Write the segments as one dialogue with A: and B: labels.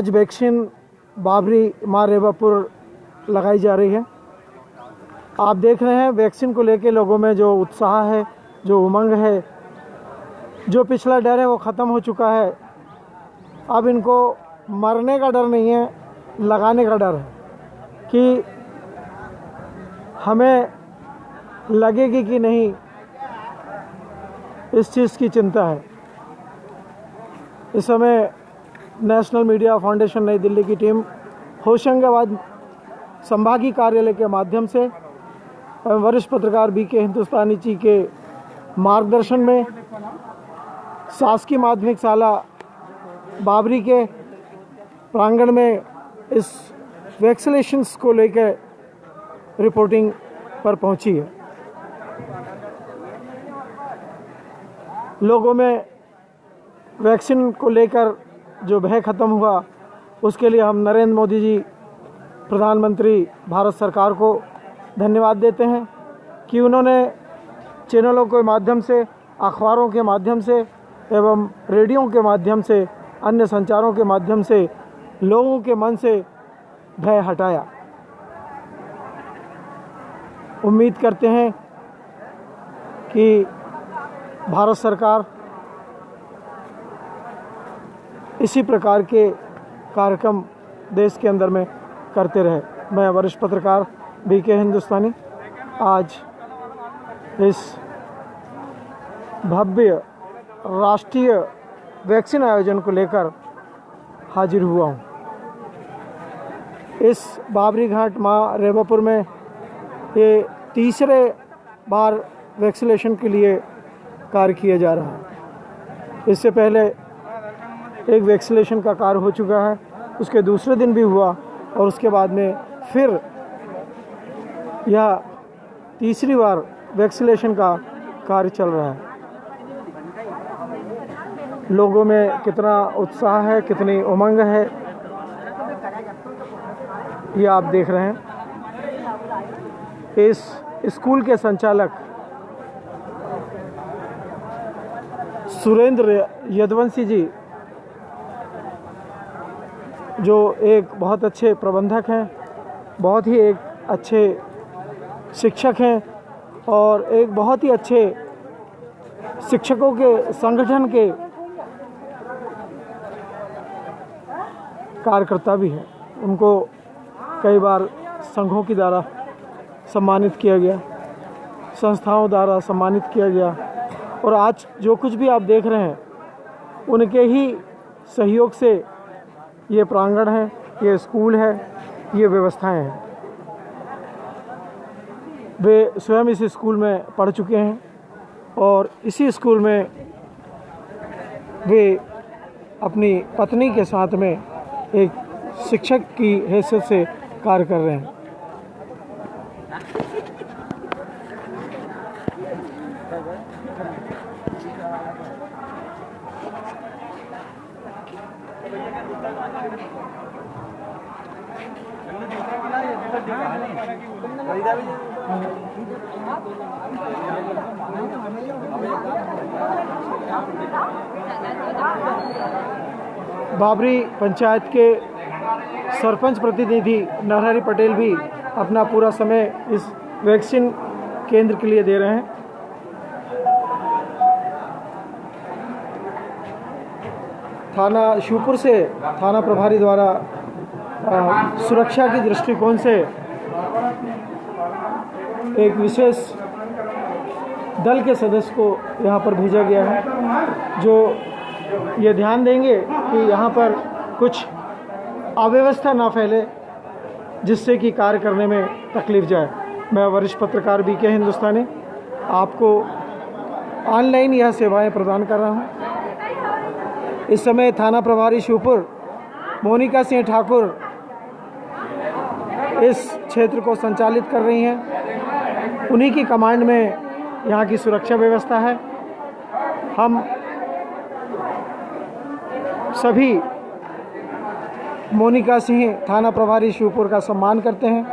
A: आज वैक्सीन बाबरी माँ रेवापुर लगाई जा रही है। आप देख रहे हैं वैक्सीन को लेके लोगों में जो उत्साह है, जो उमंग है, जो पिछला डर है वो ख़त्म हो चुका है। अब इनको मरने का डर नहीं है, लगाने का डर है कि हमें लगेगी कि नहीं, इस चीज़ की चिंता है। इस समय नेशनल मीडिया फाउंडेशन नई दिल्ली की टीम होशंगाबाद संभागीय कार्यालय के माध्यम से वरिष्ठ पत्रकार बीके हिंदुस्तानी जी के मार्गदर्शन में शासकीय माध्यमिक शाला बाबरी के प्रांगण में इस वैक्सीनेशंस को लेकर रिपोर्टिंग पर पहुंची है। लोगों में वैक्सीन को लेकर जो भय ख़त्म हुआ, उसके लिए हम नरेंद्र मोदी जी प्रधानमंत्री भारत सरकार को धन्यवाद देते हैं कि उन्होंने चैनलों के माध्यम से, अखबारों के माध्यम से एवं रेडियो के माध्यम से, अन्य संचारों के माध्यम से लोगों के मन से भय हटाया। उम्मीद करते हैं कि भारत सरकार इसी प्रकार के कार्यक्रम देश के अंदर में करते रहे। मैं वरिष्ठ पत्रकार बीके हिंदुस्तानी आज इस भव्य राष्ट्रीय वैक्सीन आयोजन को लेकर हाजिर हुआ हूँ। इस बाबरी घाट माँ रेवापुर में ये तीसरे बार वैक्सीनेशन के लिए कार्य किया जा रहा है। इससे पहले एक वैक्सीनेशन का कार्य हो चुका है, उसके दूसरे दिन भी हुआ और उसके बाद में फिर यह तीसरी बार वैक्सीनेशन का कार्य चल रहा है। लोगों में कितना उत्साह है, कितनी उमंग है, ये आप देख रहे हैं। इस स्कूल के संचालक सुरेंद्र यदुवंशी जी, जो एक बहुत अच्छे प्रबंधक हैं, बहुत ही एक अच्छे शिक्षक हैं और एक बहुत ही अच्छे शिक्षकों के संगठन के कार्यकर्ता भी हैं। उनको कई बार संघों की द्वारा सम्मानित किया गया, संस्थाओं द्वारा सम्मानित किया गया और आज जो कुछ भी आप देख रहे हैं उनके ही सहयोग से ये प्रांगण है, ये स्कूल है, ये व्यवस्थाएं हैं। वे स्वयं इस स्कूल में पढ़ चुके हैं और इसी स्कूल में वे अपनी पत्नी के साथ में एक शिक्षक की हैसियत से कार्य कर रहे हैं। बाबरी पंचायत के सरपंच प्रतिनिधि नरहरि पटेल भी अपना पूरा समय इस वैक्सीन केंद्र के लिए दे रहे हैं। थाना शिवपुर से थाना प्रभारी द्वारा सुरक्षा की दृष्टिकोण से एक विशेष दल के सदस्य को यहाँ पर भेजा गया है, जो ये ध्यान देंगे कि यहाँ पर कुछ अव्यवस्था ना फैले, जिससे कि कार्य करने में तकलीफ जाए। मैं वरिष्ठ पत्रकार बीके हिंदुस्तानी आपको ऑनलाइन यह सेवाएं प्रदान कर रहा हूँ। इस समय थाना प्रभारी शिवपुर मोनिका सिंह ठाकुर इस क्षेत्र को संचालित कर रही हैं। उन्हीं की कमांड में यहाँ की सुरक्षा व्यवस्था है। हम सभी मोनिका सिंह थाना प्रभारी शिवपुर का सम्मान करते हैं,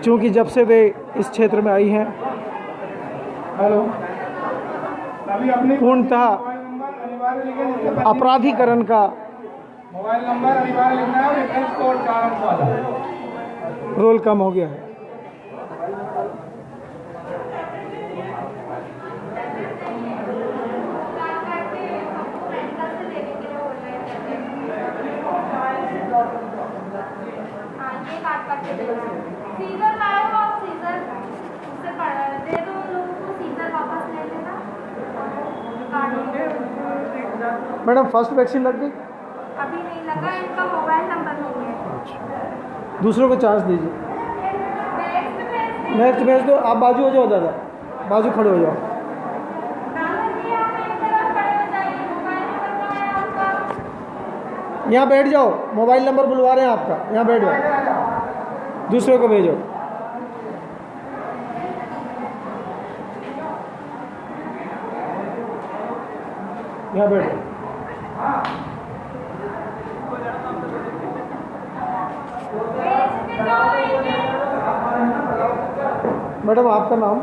A: क्योंकि जब से वे इस क्षेत्र में आई हैं पूर्णतः अपराधीकरण का
B: मोबाइल नंबर अनिवार्य लिखना है और रेफरेंस कोड 4 अंक वाला।
A: रोल कम हो गया है।
C: सीजर लाए हो आप, सीजर उससे दे दो उन लोगों को, सीजर वापस ले लेना।
A: मैडम फर्स्ट वैक्सीन लग गई?
C: अभी नहीं लगा, इनका मोबाइल नंबर नहीं है।
A: दूसरों को चांस दीजिए। नेक्स्ट भेज दो। आप बाजू हो जाओ दादा, बाजू खड़े हो जाओ। यहाँ बैठ जाओ, मोबाइल नंबर बुलवा रहे हैं आपका, यहाँ बैठ जाओ। दूसरे को भेजो। यहाँ बैठो। मैडम आपका नाम?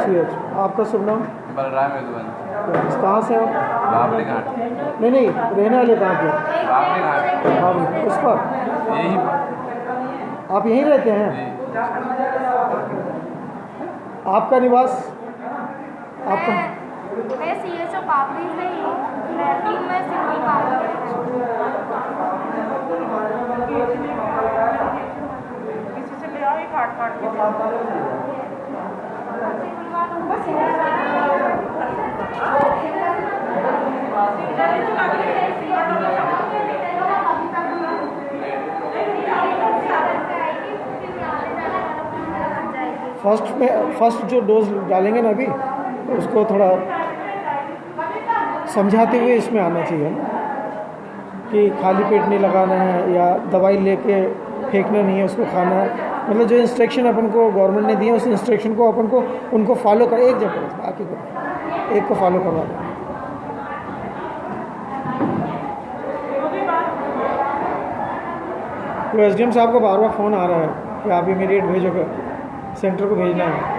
A: CH। आपका शुभ नाम?
D: बलराम यदुवंशी।
A: कहाँ से आप?
D: बाबरी घाट।
A: नहीं, रहने वाले कहाँ के?
D: बाबरी घाट।
A: उस पर
D: यही
A: आप यहीं रहते हैं? आपका निवास? आपका?
C: मैं CHO बाबरी से ही हूँ, रहती हूँ मैं सिटी बाबरी। किसी से ले आओ, ये काट के
A: फर्स्ट जो डोज डालेंगे ना अभी, उसको थोड़ा समझाते हुए इसमें आना चाहिए कि खाली पेट नहीं लगाना है या दवाई लेके फेंकना नहीं है, उसको खाना है। मतलब जो इंस्ट्रक्शन अपन को गवर्नमेंट ने दिए उस इंस्ट्रक्शन को अपन को उनको फॉलो कर, एक जगह बाकी को एक को फॉलो करवा दें। तो SDM साहब को बार बार फ़ोन आ रहा है कि आप इमीडिएट भेजोगे, सेंटर को भेजना है।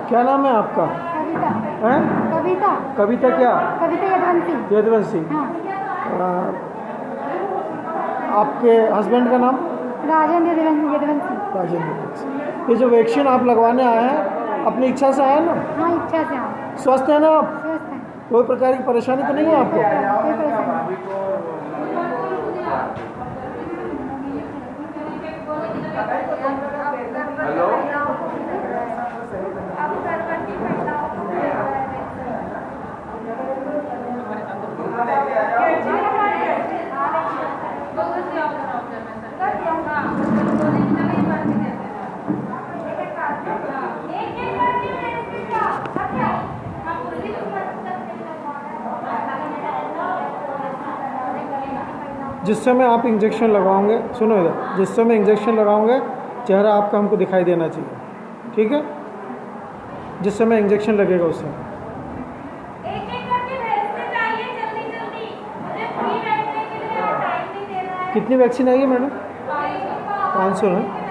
A: क्या नाम है आपका?
C: कविता।
A: हैं?
C: कविता।
A: कविता क्या?
C: कविता यदुवंशी।
A: यदुवंशी।
C: हाँ।
A: आपके हस्बैंड का नाम?
C: राजेंद्र यदुवंशी।
A: राजेंद्र। ये जो वैक्सीन आप लगवाने आए हैं अपनी इच्छा से आए ना?
C: हाँ, इच्छा से हाँ।
A: स्वस्थ है ना आप?
C: स्वस्थ है,
A: कोई प्रकार की परेशानी तो नहीं है आपको?
C: कोई परेशानी नहीं।
D: हेलो।
A: जिस समय आप इंजेक्शन लगाओगे, सुनो इधर, जिस समय इंजेक्शन लगाओगे चेहरा आपका हमको दिखाई देना चाहिए, ठीक है? जिस समय इंजेक्शन लगेगा उस समय। कितनी वैक्सीन आएगी मैडम? 500 है।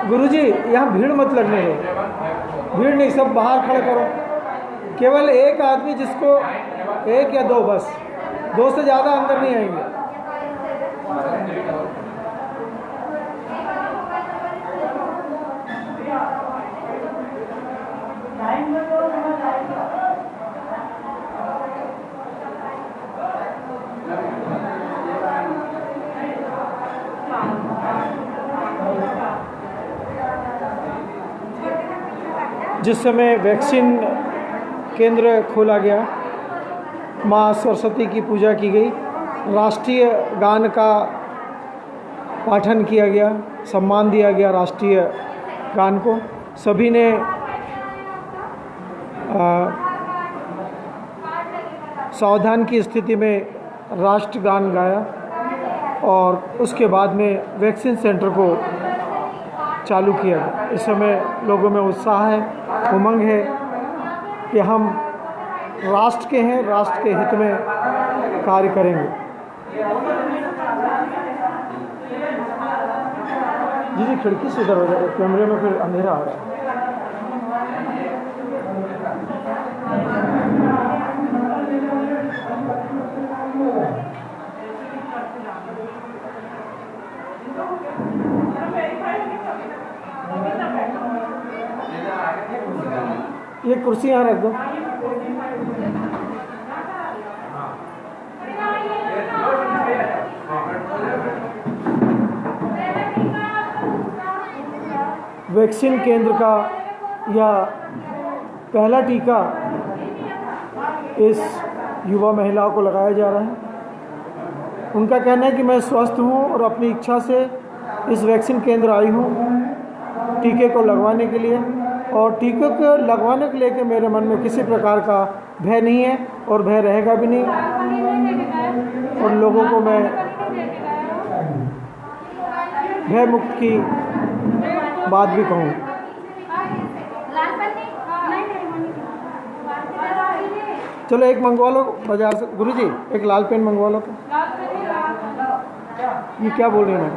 A: गुरुजी यहाँ भीड़ मत लगने दो, भीड़ नहीं, सब बाहर खड़े करो। केवल एक आदमी, जिसको एक या दो, बस 2 से ज़्यादा अंदर नहीं आएंगे। जिस समय वैक्सीन केंद्र खोला गया, माँ सरस्वती की पूजा की गई, राष्ट्रीय गान का पाठन किया गया, सम्मान दिया गया राष्ट्रीय गान को। सभी ने सावधान की स्थिति में राष्ट्रगान गाया और उसके बाद में वैक्सीन सेंटर को चालू किया गया। इस समय लोगों में उत्साह है, उमंग है कि हम राष्ट्र के हैं, राष्ट्र के हित में कार्य करेंगे। जी खिड़की से इधर हो जाए, कैमरे में फिर अंधेरा आ रहा है। ये कुर्सी यहाँ रख दो। वैक्सीन केंद्र का यह पहला टीका इस युवा महिलाओं को लगाया जा रहा है। उनका कहना है कि मैं स्वस्थ हूँ और अपनी इच्छा से इस वैक्सीन केंद्र आई हूँ टीके को लगवाने के लिए, और टीके को लगवाने को लेकर मेरे मन में किसी प्रकार का भय नहीं है और भय रहेगा भी नहीं। और लोगों को मैं भय मुक्त की बात भी कहूँ। चलो एक मंगवा लो बाजार से, गुरुजी एक लाल पेन मंगवा लो। तो ये क्या बोल रही हैं मैम?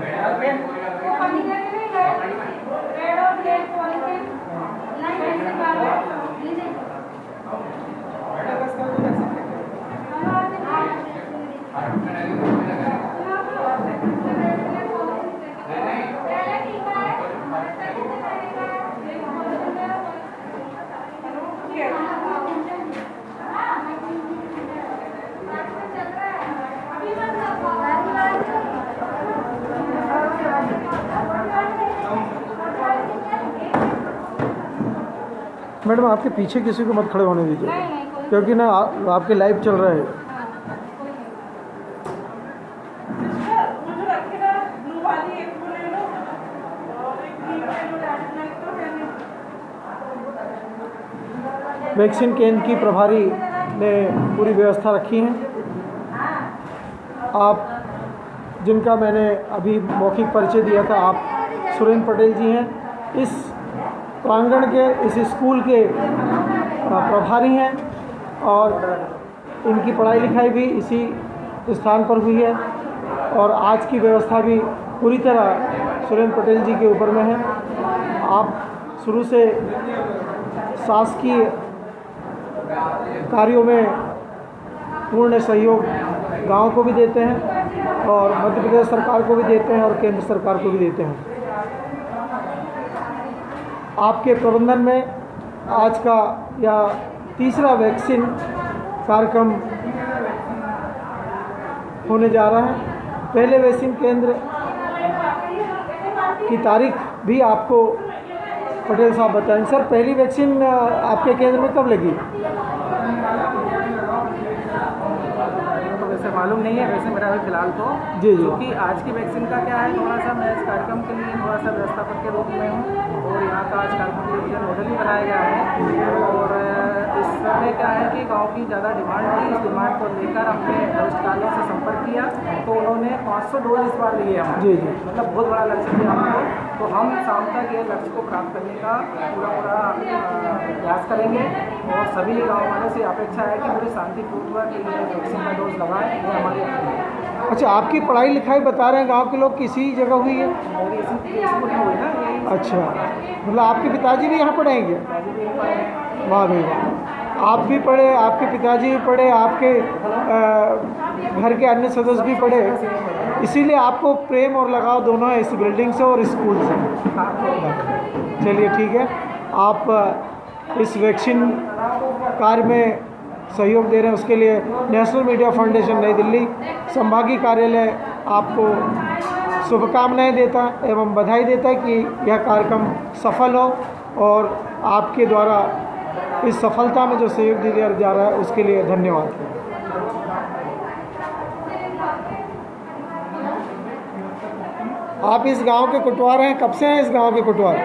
A: मैडम आपके पीछे किसी को मत खड़े होने दीजिए, क्योंकि ना आपके लाइव चल रहा है। वैक्सीन केंद्र की प्रभारी ने पूरी व्यवस्था रखी है। आप जिनका मैंने अभी मौखिक परिचय दिया था, आप सुरेंद्र पटेल जी हैं। इस प्रांगण के, इस स्कूल के प्रभारी हैं और इनकी पढ़ाई लिखाई भी इसी स्थान पर हुई है और आज की व्यवस्था भी पूरी तरह सुरेंद्र पटेल जी के ऊपर में है। आप शुरू से शासकीय कार्यों में पूर्ण सहयोग गांव को भी देते हैं और मध्य प्रदेश सरकार को भी देते हैं और केंद्र सरकार को भी देते हैं। आपके प्रबंधन में आज का यह तीसरा वैक्सीन कार्यक्रम होने जा रहा है। पहले वैक्सीन केंद्र की तारीख भी आपको पटेल साहब बताएंगे। सर, पहली वैक्सीन आपके केंद्र में कब लगी?
E: तो वैसे मालूम नहीं है, वैसे मेरा अभी फिलहाल तो
A: जी जी,
E: क्योंकि आज की वैक्सीन का क्या है, थोड़ा सा मैं इस कार्यक्रम के लिए थोड़ा सा व्यवस्थापक के रूप में हूँ और यहाँ का आज कार्यक्रम के लिए मॉडल भी बनाया गया है। और इस समय क्या है कि गांव की ज़्यादा डिमांड थी, इस डिमांड को लेकर हमने वरिष्ठकालों से संपर्क किया तो उन्होंने 500 डोज इस बार लिए हम।
A: जी जी,
E: मतलब बहुत बड़ा लक्ष्य दिया हमको, तो हम शाम तक ये लक्ष्य को प्राप्त करने का पूरा प्रयास करेंगे और सभी गाँव वालों से अपेक्षा है कि पूरी शांतिपूर्वक ये वैक्सीन का डोज लगाएं। ये हमारी
A: अच्छा, आपकी पढ़ाई लिखाई बता रहे हैं गांव के लोग किसी जगह हुई है?
E: मेरी इसी स्कूल में हुई ना यही।
A: अच्छा, मतलब आपके पिताजी भी यहाँ पढ़ेंगे? वाह भाई वाह, आप भी पढ़े, आपके पिताजी भी पढ़े, आपके घर के अन्य सदस्य भी पढ़े, इसीलिए आपको प्रेम और लगाव दोनों है इस बिल्डिंग से और स्कूल से। चलिए ठीक है, आप इस वैक्सीन कार्य में सहयोग दे रहे हैं, उसके लिए नेशनल मीडिया फाउंडेशन नई दिल्ली संभागीय कार्यालय आपको शुभकामनाएं देता एवं बधाई देता है कि यह कार्यक्रम सफल हो और आपके द्वारा इस सफलता में जो सहयोग दिया जा रहा है उसके लिए धन्यवाद। आप इस गांव के कुटवार हैं, कब से हैं इस गांव के कुटवार?